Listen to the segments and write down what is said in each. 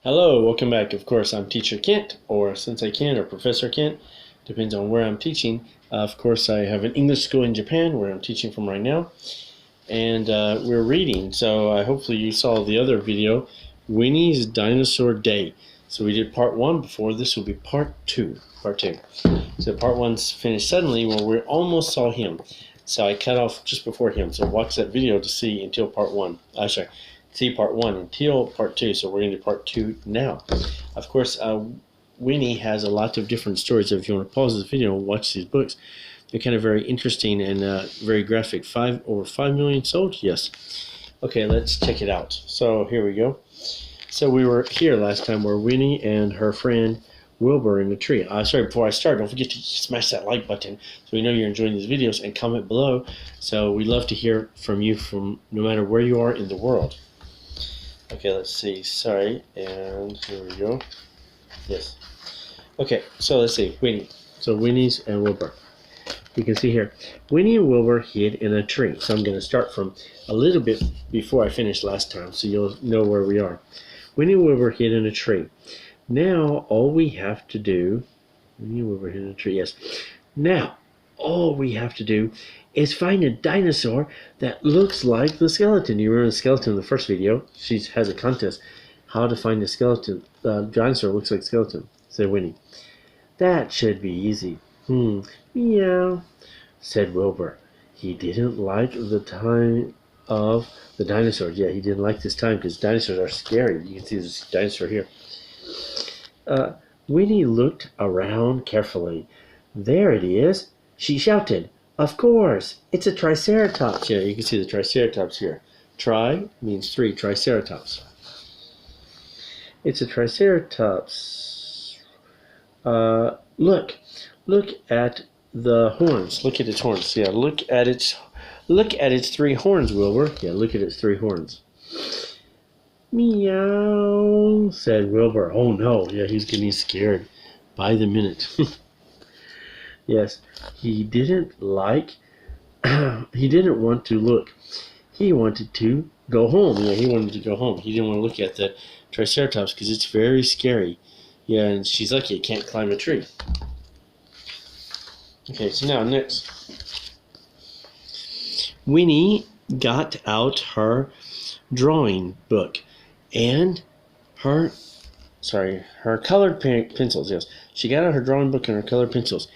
Hello, welcome back. Of course, I'm Teacher Kent, or Sensei Kent, or Professor Kent. Depends on where I'm teaching. Of course, I have an English school in Japan where I'm teaching from right now. And we're reading, so hopefully you saw the other video, Winnie's Dinosaur Day. So we did part 1 before. This will be part 2. So part 1's finished suddenly where we almost saw him. So I cut off just before him. So watch that video to see until part 1. See part 1 until part 2. So we're going to do part 2 now. Of course, Winnie has a lot of different stories. If you want to pause this video and watch these books, they're kind of very interesting and very graphic. Over 5 million sold? Yes. Okay, let's check it out. So here we go. So we were here last time where Winnie and her friend Wilbur in the tree. Sorry, before I start, don't forget to smash that like button so we know you're enjoying these videos, and comment below. So we love to hear from you from no matter where you are in the world. Okay, let's see. Sorry, and here we go. Yes. Okay, so let's see. Winnie. So Winnie's and Wilbur. You can see here, Winnie and Wilbur hid in a tree. So I'm going to start from a little bit before I finished last time, so you'll know where we are. Winnie and Wilbur hid in a tree. Now, all we have to do, Winnie and Wilbur hid in a tree, yes. Now, all we have to do is find a dinosaur that looks like the skeleton. You remember the skeleton in the first video? She has a contest. How to find a skeleton. Dinosaur looks like a skeleton, said Winnie. That should be easy. Meow, said Wilbur. He didn't like the time of the dinosaurs. Yeah, he didn't like this time because dinosaurs are scary. You can see this dinosaur here. Winnie looked around carefully. There it is, she shouted. Of course, it's a triceratops. Yeah, you can see the triceratops here. Tri means 3, triceratops. It's a triceratops. Look at the horns. Look at its horns. Yeah, look at its 3 horns, Wilbur. Yeah, look at its 3 horns. Meow, said Wilbur. Oh no, yeah, he's getting scared by the minute. Yes, he didn't want to look. He wanted to go home. Yeah, he wanted to go home. He didn't want to look at the triceratops because it's very scary. Yeah, and she's lucky it can't climb a tree. Okay, so now next. Winnie got out her drawing book and her colored pencils. Yes, she got out her drawing book and her colored pencils.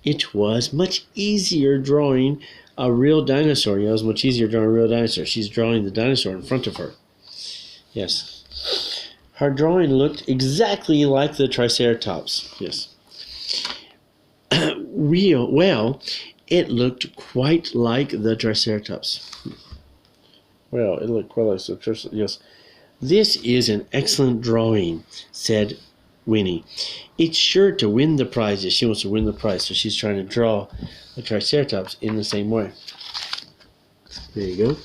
It was much easier drawing a real dinosaur. Yeah, it was much easier drawing a real dinosaur. She's drawing the dinosaur in front of her. Yes. Her drawing looked exactly like the triceratops. Yes. Well, it looked quite like the triceratops. Well, it looked quite like the triceratops. Yes. This is an excellent drawing, said Winnie. It's sure to win the prize. She wants to win the prize, so she's trying to draw a triceratops in the same way. There you go.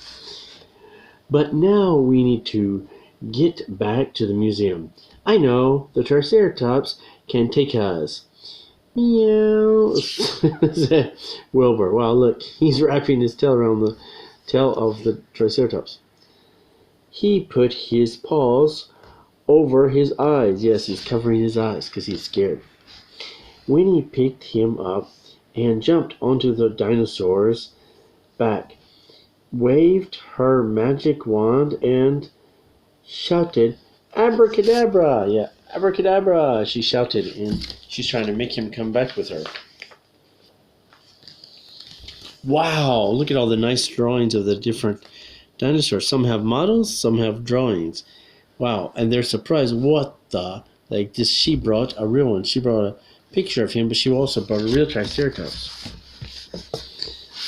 But now we need to get back to the museum. I know, the triceratops can take us. Meow, said Wilbur. Wow, look, he's wrapping his tail around the tail of the triceratops. He put his paws over his eyes. Yes, he's covering his eyes because he's scared. Winnie picked him up and jumped onto the dinosaur's back, waved her magic wand, and shouted, "Abracadabra!" Yeah, abracadabra! She shouted, and she's trying to make him come back with her. Wow, look at all the nice drawings of the different dinosaurs. Some have models, some have drawings. Wow, and they're surprised. What the? Like this, she brought a real one. She brought a picture of him, but she also brought a real triceratops.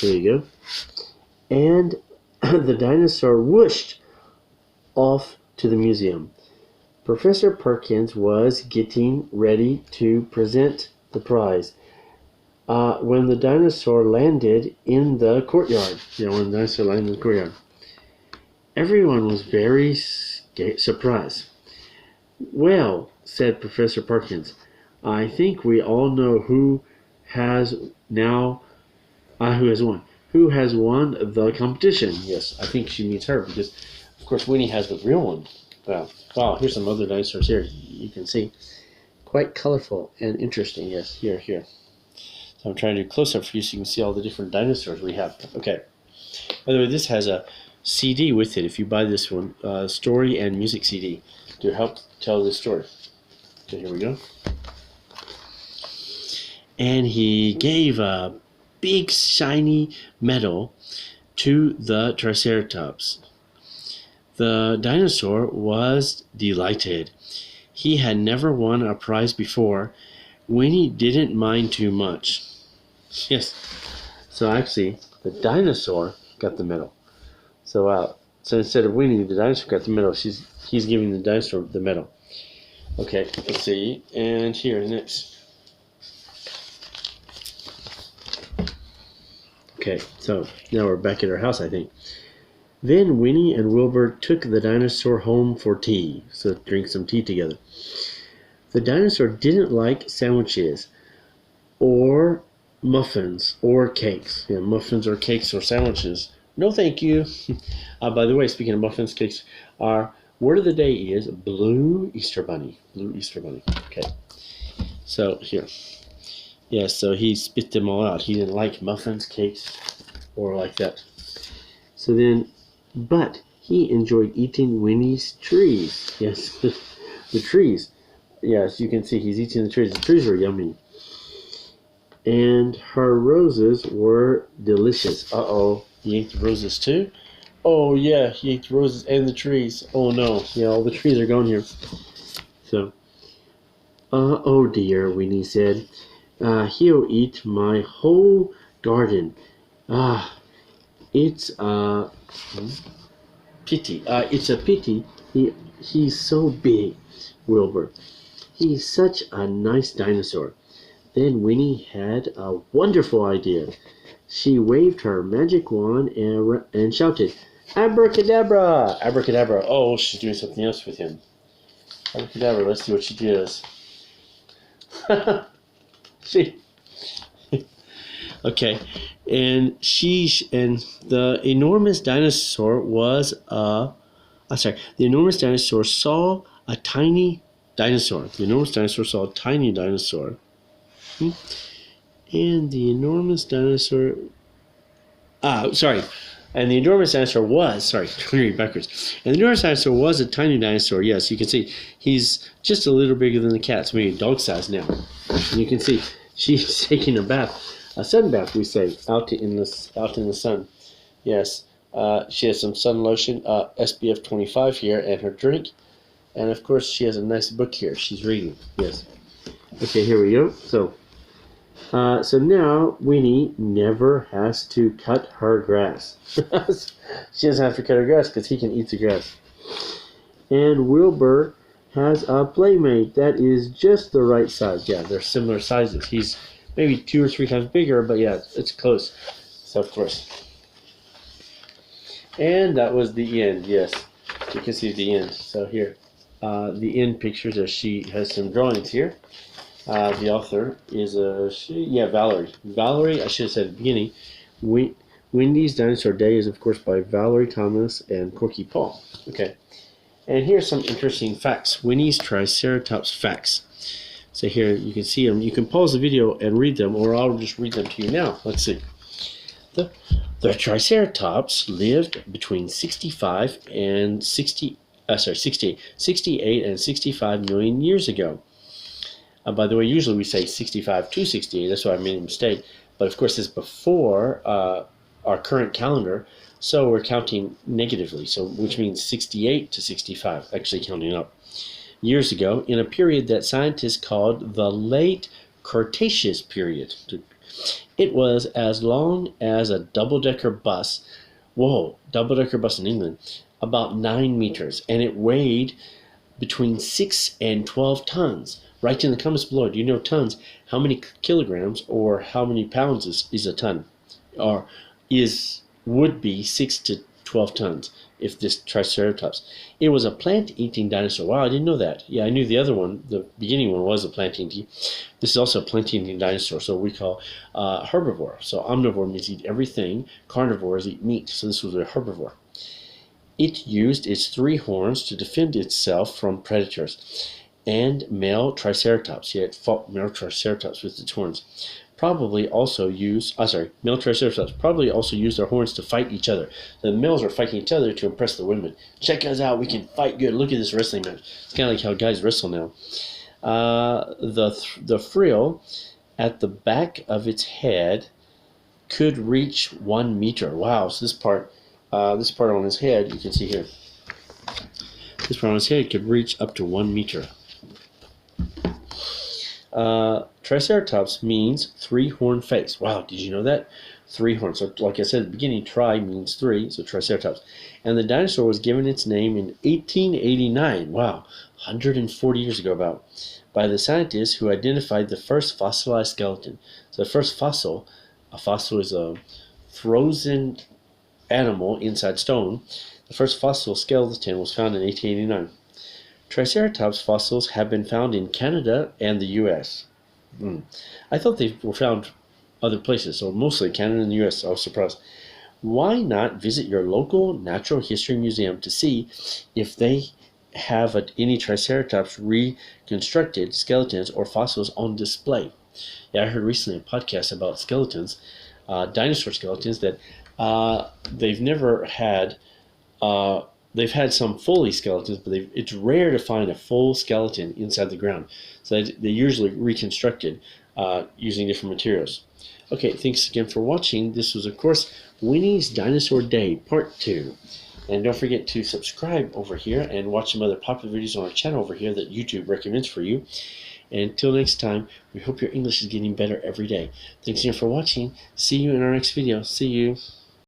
There you go. And the dinosaur whooshed off to the museum. Professor Perkins was getting ready to present the prize when the dinosaur landed in the courtyard. Yeah, when the dinosaur landed in the courtyard. Everyone was very surprised. Well, said Professor Perkins, I think we all know who has won. Who has won the competition? Yes, I think she means her because, of course, Winnie has the real one. Wow. Wow, here's some other dinosaurs here. You can see. Quite colorful and interesting. Yes, here. So I'm trying to do close up for you so you can see all the different dinosaurs we have. Okay. By the way, this has a CD with it if you buy this one. Story and music CD to help tell this story. So here we go. And he gave a big shiny medal to the Triceratops. The dinosaur was delighted. He had never won a prize before. Winnie didn't mind too much. Yes. So actually, the dinosaur got the medal. So instead of Winnie, the dinosaur got the medal. He's giving the dinosaur the medal. Okay, let's see. And here next. Okay, so now we're back at our house, I think. Then Winnie and Wilbur took the dinosaur home for tea, so drink some tea together. The dinosaur didn't like sandwiches or muffins or cakes. Yeah, muffins or cakes or sandwiches. No, thank you. By the way, speaking of muffins, cakes, our word of the day is blue Easter bunny. Blue Easter bunny. Okay. So here. Yeah, so he spit them all out. He didn't like muffins, cakes, or like that. So then, but he enjoyed eating Winnie's trees. Yes, the trees. Yes, you can see he's eating the trees. The trees are yummy. And her roses were delicious. Uh-oh, he ate the roses too? Oh yeah, he ate the roses and the trees. Oh no, yeah, all the trees are gone here. So, oh dear, Winnie said. He'll eat my whole garden. It's a pity. It's a pity. He's so big, Wilbur. He's such a nice dinosaur. Then Winnie had a wonderful idea. She waved her magic wand and shouted, "Abracadabra! Abracadabra!" Oh, she's doing something else with him. Abracadabra, let's see what she does. Okay, and the enormous dinosaur the enormous dinosaur saw a tiny dinosaur. The enormous dinosaur saw a tiny dinosaur. And the enormous dinosaur and the enormous dinosaur was, read backwards. And the enormous dinosaur was a tiny dinosaur. Yes, you can see he's just a little bigger than the cat, so maybe dog size now. And you can see she's taking a bath, a sun bath, we say, out in the sun. Yes, she has some sun lotion, SPF 25 here, and her drink. And of course, she has a nice book here. She's reading. Yes. Okay, here we go. So now Winnie never has to cut her grass. She doesn't have to cut her grass because he can eat the grass. And Wilbur has a playmate that is just the right size. Yeah, they're similar sizes. He's maybe 2 or 3 times bigger, but yeah, it's close. So of course. And that was the end. Yes, you can see the end. So here, the end pictures. She has some drawings here. The author is Valerie. Valerie, I should have said at the beginning. Wendy's Dinosaur Day is, of course, by Valerie Thomas and Korky Paul. Okay. And here's some interesting facts. Winnie's Triceratops facts. So here you can see them. You can pause the video and read them, or I'll just read them to you now. Let's see. The Triceratops lived between 68 and 65 million years ago. By the way, usually we say 65 to 68. That's why I made a mistake. But of course, it's before our current calendar, so we're counting negatively. So, which means 68 to 65, actually counting up. Years ago, in a period that scientists called the Late Cretaceous period. It was as long as a double-decker bus. Whoa, double-decker bus in England. About 9 meters, and it weighed between 6 and 12 tons. Write in the comments below, do you know tons? How many kilograms or how many pounds is a ton? Or would be 6 to 12 tons if this Triceratops. It was a plant-eating dinosaur. Wow, I didn't know that. Yeah, I knew the other one, the beginning one was a plant-eating. This is also a plant-eating dinosaur, so we call herbivore. So omnivore means eat everything. Carnivores eat meat, so this was a herbivore. It used its 3 horns to defend itself from predators. And male Triceratops, yeah, it fought male Triceratops with its horns. Male Triceratops probably also used their horns to fight each other. The males are fighting each other to impress the women. Check us out, we can fight good. Look at this wrestling match. It's kind of like how guys wrestle now. The frill at the back of its head could reach 1 meter. Wow! So this part on his head, you can see here. This part on his head could reach up to 1 meter. Triceratops means 3-horn face. Wow, did you know that? 3 horns. So, like I said at the beginning, tri means 3, so Triceratops. And the dinosaur was given its name in 1889. Wow, 140 years ago about. By the scientists who identified the first fossilized skeleton. So the first fossil, a fossil is a frozen animal inside stone. The first fossil skeleton was found in 1889. Triceratops fossils have been found in Canada and the U.S. I thought they were found other places, so mostly Canada and the U.S. I was surprised. Why not visit your local natural history museum to see if they have any Triceratops reconstructed skeletons or fossils on display? Yeah, I heard recently a podcast about skeletons, dinosaur skeletons, that they've never had. They've had some fully skeletons, but it's rare to find a full skeleton inside the ground. So they usually reconstructed using different materials. Okay, thanks again for watching. This was, of course, Winnie's Dinosaur Day, Part 2. And don't forget to subscribe over here and watch some other popular videos on our channel over here that YouTube recommends for you. And until next time, we hope your English is getting better every day. Thanks again for watching. See you in our next video. See you.